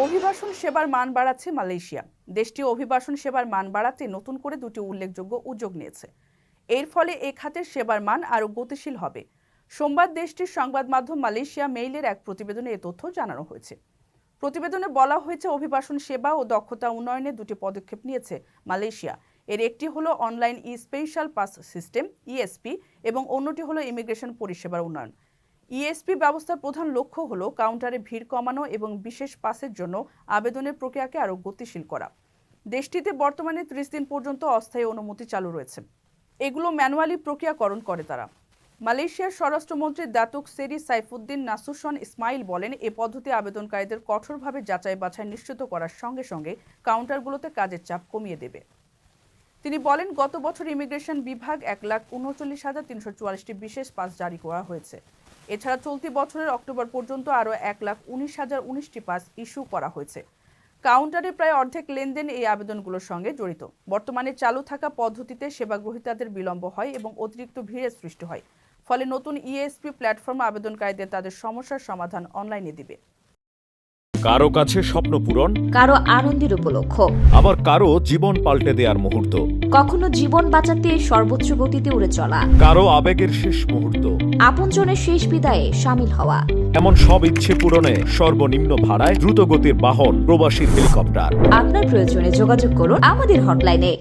অভিবাসন সেবার মান বাড়াচ্ছে মালয়েশিয়া। দেশটি অভিবাসন সেবার মান বাড়াতে নতুন করে দুটি উল্লেখযোগ্য উদ্যোগ নিয়েছে। এর ফলে এ খাতের সেবার মান আরও গতিশীল হবে। সোমবার দেশটির সংবাদ মাধ্যম মালয়েশিয়া মেইলের এক প্রতিবেদনে এ তথ্য জানানো হয়েছে। প্রতিবেদনে বলা হয়েছে, অভিবাসন সেবা ও দক্ষতা উন্নয়নে দুটি পদক্ষেপ নিয়েছে মালয়েশিয়া। এর একটি হলো online special pass system ESP এবং অন্যটি হলো ইমিগ্রেশন পরিষেবার উন্নয়ন। ইএসপি ব্যবস্থার প্রধান লক্ষ্য হলো কাউন্টারে ভিড় কমানো এবং বিশেষ পাসের জন্য আবেদনের প্রক্রিয়াকে আরও গতিশীল করা। দেশটিতে বর্তমানে 30 দিন পর্যন্ত অস্থায়ী অনুমতি চালু রয়েছে। এগুলো ম্যানুয়ালি প্রক্রিয়াকরণ করে তারা। মালয়েশিয়ার স্বরাষ্ট্রমন্ত্রী দাতুক সেরি সাইফুদ্দিন নাসুশন ইসমাইল বলেন, এ পদ্ধতি আবেদনকারীদের কঠোরভাবে যাচাই বাছাই নিশ্চিত করার সঙ্গে সঙ্গে কাউন্টারগুলোতে কাজের চাপ কমিয়ে দেবে। তিনি বলেন, গত বছর ইমিগ্রেশন বিভাগ 1,39,344টি বিশেষ পাস জারি করা হয়েছে। এছাড়া চলতি বছরের অক্টোবর পর্যন্ত আরও 1,19,019টি পাস ইস্যু করা হয়েছে। কাউন্টারে প্রায় অর্ধেক লেনদেন এই আবেদনগুলোর সঙ্গে জড়িত। বর্তমানে চালু থাকা পদ্ধতিতে সেবা গ্রহীতাদের বিলম্ব হয় এবং অতিরিক্ত ভিড়ের সৃষ্টি হয়। ফলে নতুন ইএসপি প্ল্যাটফর্ম আবেদনকারীদের তাদের সমস্যার সমাধান অনলাইনে দিবে। কারো কাছে স্বপ্ন পূরণ, কারো আনন্দের উপলক্ষ, আবার কারো জীবন পাল্টে দেওয়ার মুহূর্ত, কখনো জীবন বাঁচাতে সর্বোচ্চ গতিতে উড়ে চলা, কারো আবেগের শেষ মুহূর্ত, আপনজনের শেষ বিদায়ে শামিল হওয়া। এমন সব ইচ্ছে পূরণে সর্বনিম্ন ভাড়ায় দ্রুতগতির বাহন প্রবাসীর হেলিকপ্টার। আপনার প্রয়োজনে যোগাযোগ করুন আমাদের হটলাইনে।